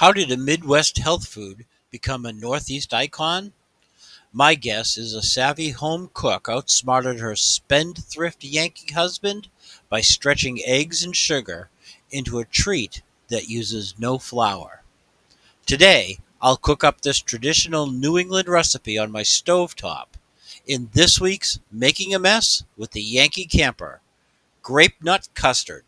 How did a Midwest health food become a Northeast icon? My guess is a savvy home cook outsmarted her spendthrift Yankee husband by stretching eggs and sugar into a treat that uses no flour. Today, I'll cook up this traditional New England recipe on my stovetop in this week's Making a Mess with the Yankee Camper, Grape-Nut Custard.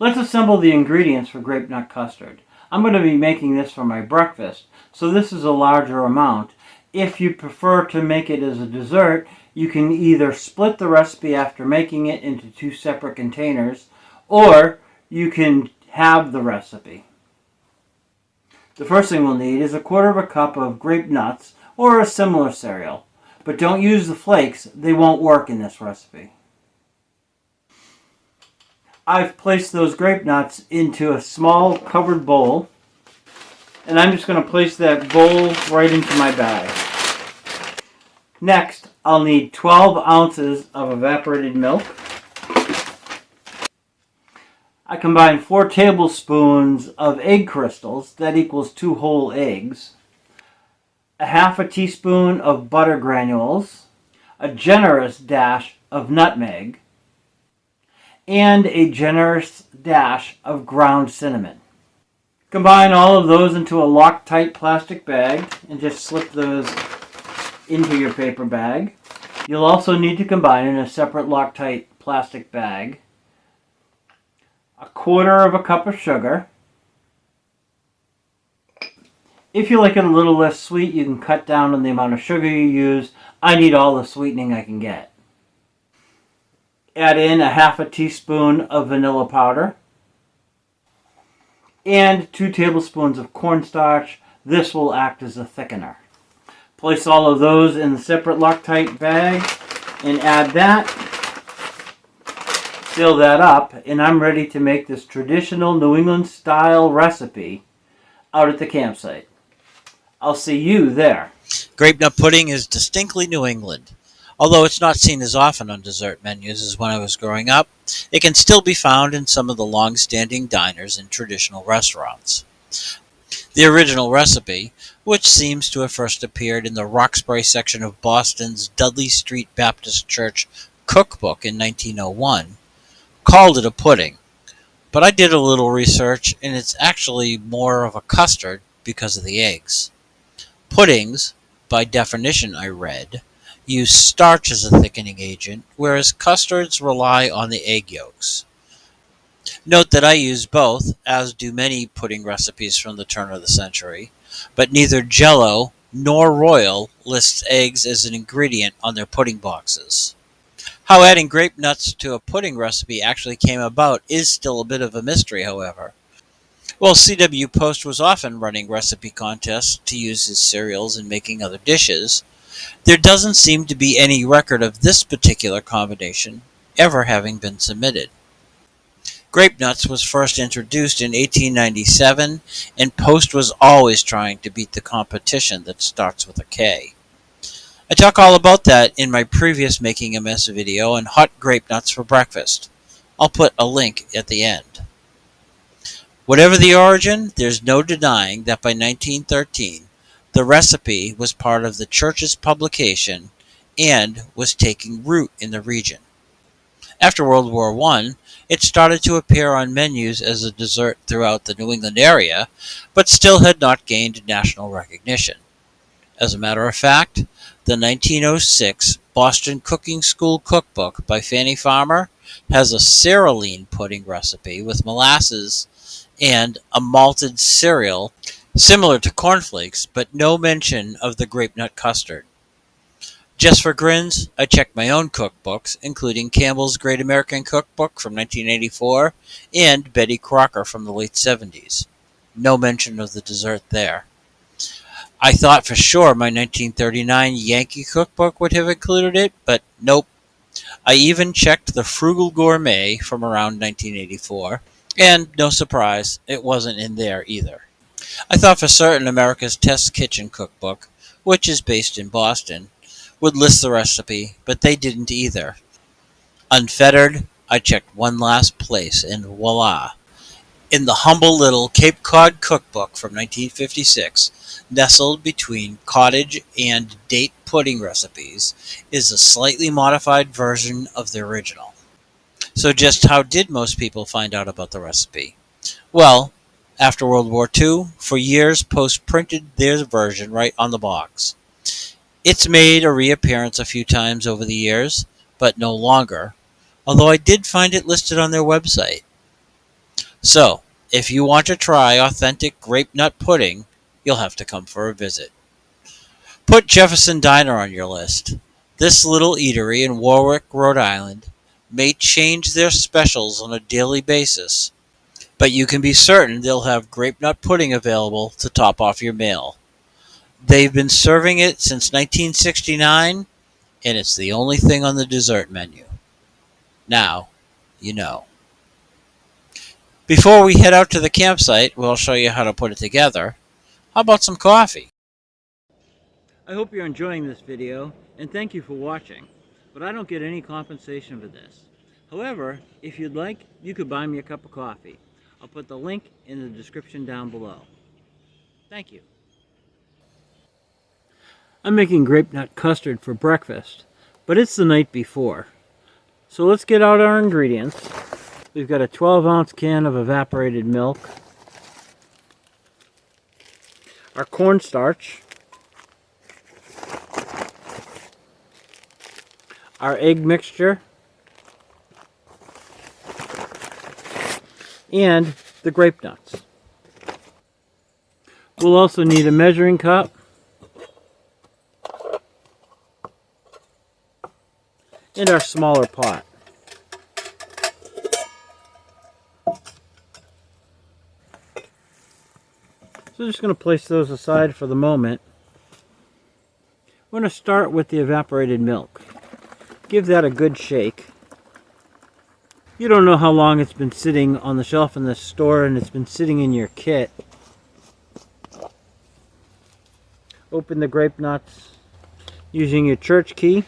Let's assemble the ingredients for Grape-Nut Custard. I'm going to be making this for my breakfast, so this is a larger amount. If you prefer to make it as a dessert, you can either split the recipe after making it into two separate containers, or you can halve the recipe. The first thing we'll need is a quarter of a cup of grape nuts or a similar cereal, but don't use the flakes, they won't work in this recipe. I've placed those grape nuts into a small covered bowl, and I'm just going to place that bowl right into my bag. Next, I'll need 12 ounces of evaporated milk. I combine 4 tablespoons of egg crystals, that equals 2 whole eggs, a half a teaspoon of butter granules, a generous dash of nutmeg, and a generous dash of ground cinnamon. Combine all of those into a Loctite plastic bag and just slip those into your paper bag. You'll also need to combine in a separate Loctite plastic bag a quarter of a cup of sugar. If you like it a little less sweet, you can cut down on the amount of sugar you use. I need all the sweetening I can get. Add in a half a teaspoon of vanilla powder and 2 tablespoons of cornstarch. This will act as a thickener. Place all of those in the separate Loctite bag and add that. Fill that up, and I'm ready to make this traditional New England style recipe out at the campsite. I'll see you there. Grape nut pudding is distinctly New England. Although it's not seen as often on dessert menus as when I was growing up, it can still be found in some of the long-standing diners and traditional restaurants. The original recipe, which seems to have first appeared in the Roxbury section of Boston's Dudley Street Baptist Church cookbook in 1901, called it a pudding. But I did a little research, and it's actually more of a custard because of the eggs. Puddings, by definition I read, use starch as a thickening agent, whereas custards rely on the egg yolks. Note that I use both, as do many pudding recipes from the turn of the century, but neither Jell-O nor Royal lists eggs as an ingredient on their pudding boxes. How adding grape nuts to a pudding recipe actually came about is still a bit of a mystery, however. While C.W. Post was often running recipe contests to use his cereals in making other dishes, there doesn't seem to be any record of this particular combination ever having been submitted. Grape nuts was first introduced in 1897, and Post was always trying to beat the competition that starts with a K. I talk all about that in my previous Making a Mess video on hot grape nuts for breakfast. I'll put a link at the end. Whatever the origin, there's no denying that by 1913, the recipe was part of the church's publication and was taking root in the region. After World War I, it started to appear on menus as a dessert throughout the New England area, but still had not gained national recognition. As a matter of fact, the 1906 Boston Cooking School Cookbook by Fannie Farmer has a cerealine pudding recipe with molasses and a malted cereal similar to cornflakes, but no mention of the grape-nut custard. Just for grins, I checked my own cookbooks, including Campbell's Great American Cookbook from 1984 and Betty Crocker from the late 70s. No mention of the dessert there. I thought for sure my 1939 Yankee cookbook would have included it, but nope. I even checked the Frugal Gourmet from around 1984, and no surprise, it wasn't in there either. I thought for certain America's Test Kitchen cookbook, which is based in Boston, would list the recipe, but they didn't either. Unfettered, I checked one last place, and voila! In the humble little Cape Cod cookbook from 1956, nestled between cottage and date pudding recipes, is a slightly modified version of the original. So, just how did most people find out about the recipe? Well, after World War II, for years, Post printed their version right on the box. It's made a reappearance a few times over the years, but no longer, although I did find it listed on their website. So, if you want to try authentic grape nut pudding, you'll have to come for a visit. Put Jefferson Diner on your list. This little eatery in Warwick, Rhode Island, may change their specials on a daily basis, but you can be certain they'll have grape nut pudding available to top off your meal. They've been serving it since 1969, and it's the only thing on the dessert menu. Now, you know. Before we head out to the campsite, we'll show you how to put it together. How about some coffee? I hope you're enjoying this video, and thank you for watching, but I don't get any compensation for this. However, if you'd like, you could buy me a cup of coffee. I'll put the link in the description down below. Thank you. I'm making grape-nut custard for breakfast, but it's the night before. So let's get out our ingredients. We've got a 12-ounce can of evaporated milk, our cornstarch, our egg mixture, and the grape nuts. We'll also need a measuring cup, and our smaller pot. So I'm just going to place those aside for the moment. We're going to start with the evaporated milk. Give that a good shake. You don't know how long it's been sitting on the shelf in the store and it's been sitting in your kit. Open the grape nuts using your church key.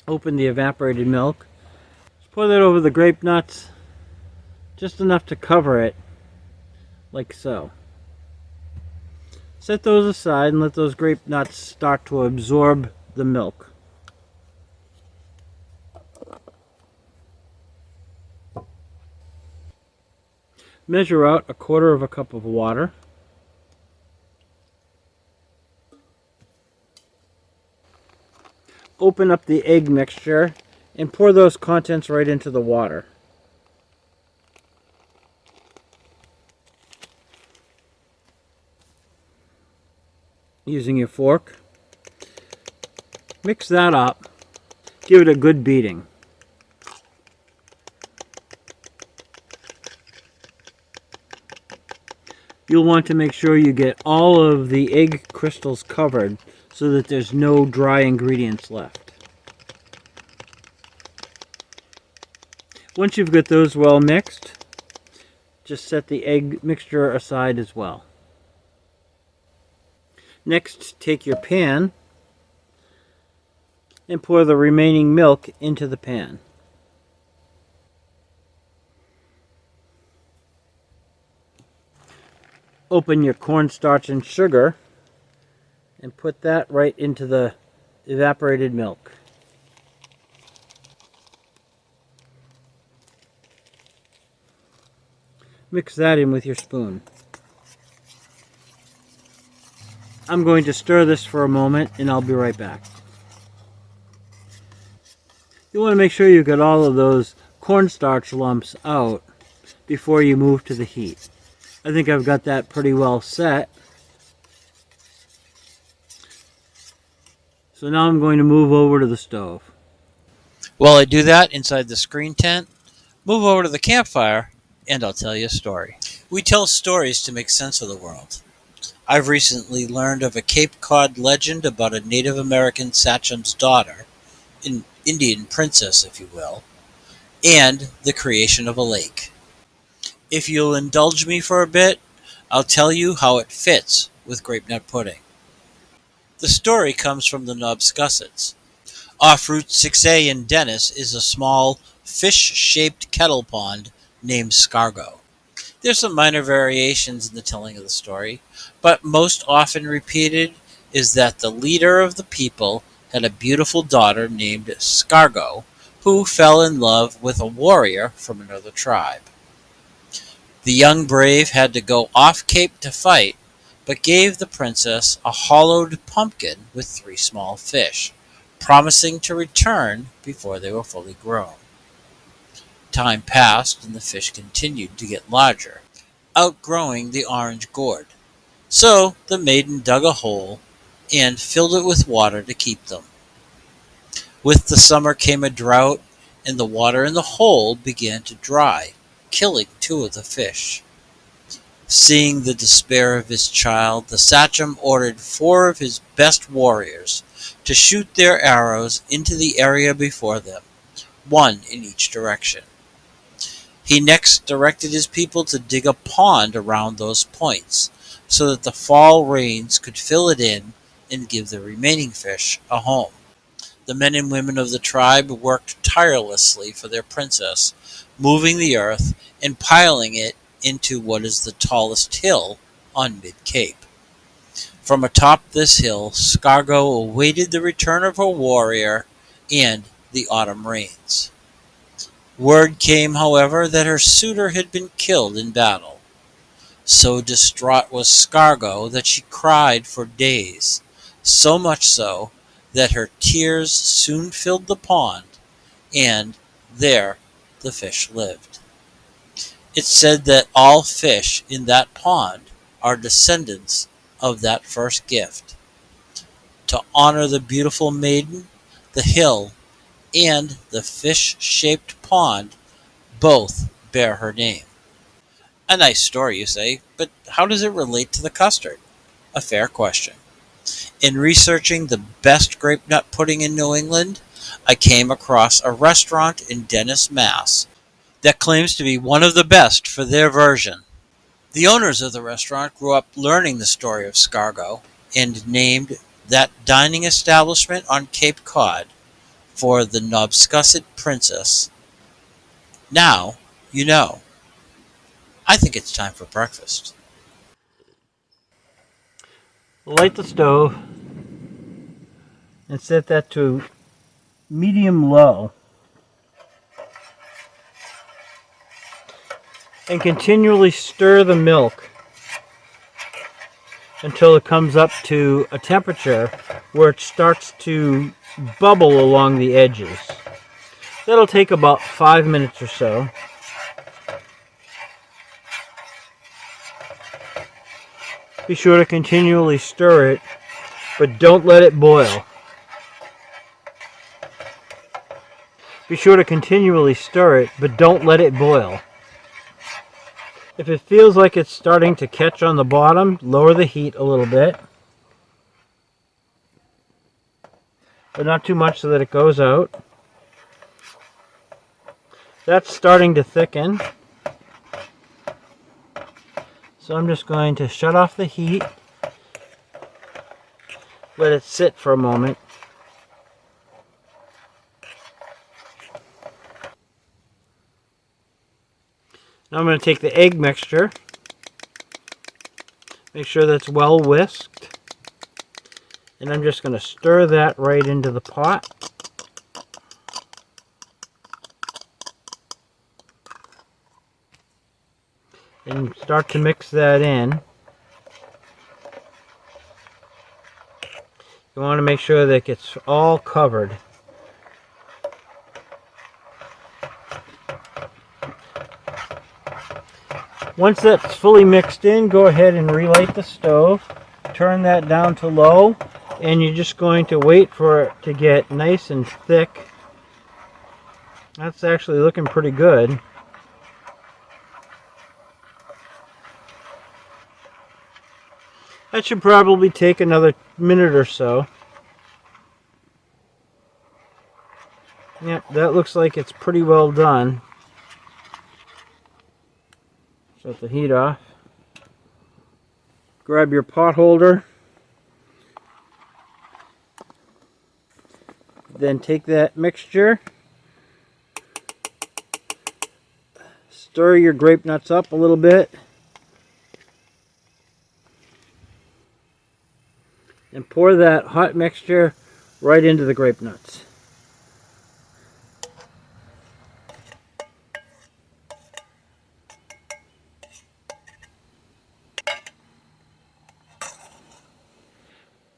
Open the evaporated milk. Just pour that over the grape nuts, just enough to cover it, like so. Set those aside and let those grape nuts start to absorb the milk. Measure out 1/4 cup of water. Open up the egg mixture and pour those contents right into the water. Using your fork, mix that up, give it a good beating. You'll want to make sure you get all of the egg crystals covered so that there's no dry ingredients left. Once you've got those well mixed, just set the egg mixture aside as well. Next, take your pan and pour the remaining milk into the pan. Open your cornstarch and sugar and put that right into the evaporated milk. Mix that in with your spoon. I'm going to stir this for a moment and I'll be right back. You want to make sure you get all of those cornstarch lumps out before you move to the heat. I think I've got that pretty well set. So now I'm going to move over to the stove. While I do that inside the screen tent, Move over to the campfire, and I'll tell you a story. We tell stories to make sense of the world. I've recently learned of a Cape Cod legend about a Native American sachem's daughter, an Indian princess, if you will, and the creation of a lake. If you'll indulge me for a bit, I'll tell you how it fits with grape-nut pudding. The story comes from the Nobscussets. Off Route 6A in Dennis is a small, fish-shaped kettle pond named Scargo. There's some minor variations in the telling of the story, but most often repeated is that the leader of the people had a beautiful daughter named Scargo, who fell in love with a warrior from another tribe. The young brave had to go off Cape to fight, but gave the princess a hollowed pumpkin with 3 small fish, promising to return before they were fully grown. Time passed and the fish continued to get larger, outgrowing the orange gourd. So the maiden dug a hole and filled it with water to keep them. With the summer came a drought, and the water in the hole began to dry, killing 2 of the fish. Seeing the despair of his child, the sachem ordered 4 of his best warriors to shoot their arrows into the area before them, 1 in each direction. He next directed his people to dig a pond around those points, so that the fall rains could fill it in and give the remaining fish a home. The men and women of the tribe worked tirelessly for their princess, moving the earth and piling it into what is the tallest hill on Mid-Cape. From atop this hill, Scargo awaited the return of her warrior and the autumn rains. Word came, however, that her suitor had been killed in battle. So distraught was Scargo that she cried for days, so much so that her tears soon filled the pond, and there the fish lived. It's said that all fish in that pond are descendants of that first gift. To honor the beautiful maiden, the hill and the fish-shaped pond both bear her name. A nice story, you say, but how does it relate to the custard? A fair question. In researching the best grape-nut pudding in New England, I came across a restaurant in Dennis, Mass. that claims to be one of the best for their version. The owners of the restaurant grew up learning the story of Scargo and named that dining establishment on Cape Cod for the Nobscusset princess. Now you know. I think it's time for breakfast. Light the stove and set that to medium low. And continually stir the milk until it comes up to a temperature where it starts to bubble along the edges. That'll take about 5 minutes or so. Be sure to continually stir it, but don't let it boil. Be sure to continually stir it, but don't let it boil. If it feels like it's starting to catch on the bottom, lower the heat a little bit. But not too much so that it goes out. That's starting to thicken. So I'm just going to shut off the heat. Let it sit for a moment. Now I'm going to take the egg mixture. Make sure that's well whisked. And I'm just going to stir that right into the pot. And start to mix that in. You want to make sure that it gets all covered. Once that's fully mixed in, go ahead and relight the stove. Turn that down to low, and you're just going to wait for it to get nice and thick. That's actually looking pretty good. That should probably take another minute or so. Yep, that looks like it's pretty well done. Shut the heat off. Grab your pot holder. Then take that mixture. Stir your grape nuts up a little bit. And pour that hot mixture right into the grape nuts.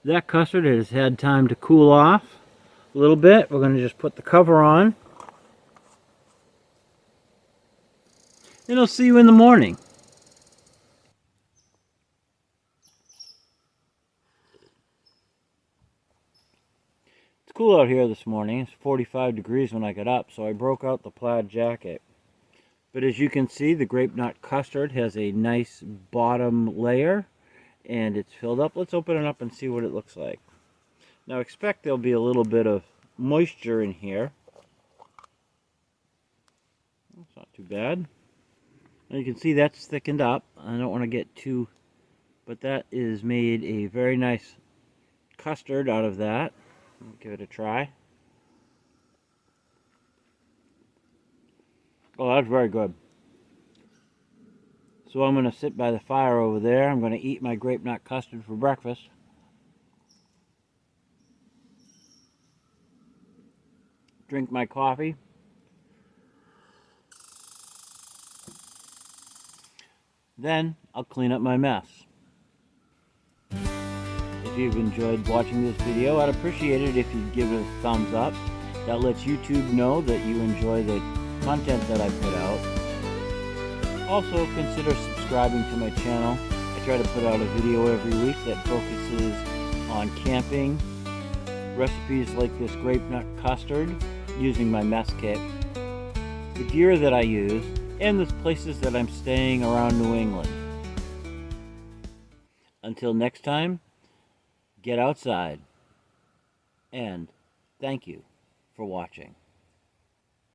That custard has had time to cool off a little bit. We're going to just put the cover on. And I'll see you in the morning. It's cool out here this morning. It's 45 degrees when I got up, so I broke out the plaid jacket. But as you can see, the Grape-Nut Custard has a nice bottom layer, and it's filled up. Let's open it up and see what it looks like. Now expect there'll be a little bit of moisture in here. That's not too bad. Now you can see that's thickened up. I don't want to get too, but that is made a very nice custard out of that. I'll give it a try. Oh, that's very good. So I'm going to sit by the fire over there. I'm going to eat my Grape-Nut Custard for breakfast. Drink my coffee. Then I'll clean up my mess. If you've enjoyed watching this video, I'd appreciate it if you'd give it a thumbs up. That lets YouTube know that you enjoy the content that I put out. Also, consider subscribing to my channel. I try to put out a video every week that focuses on camping, recipes like this Grape-Nut Custard, using my mess kit, the gear that I use, and the places that I'm staying around New England. Until next time, get outside, and thank you for watching.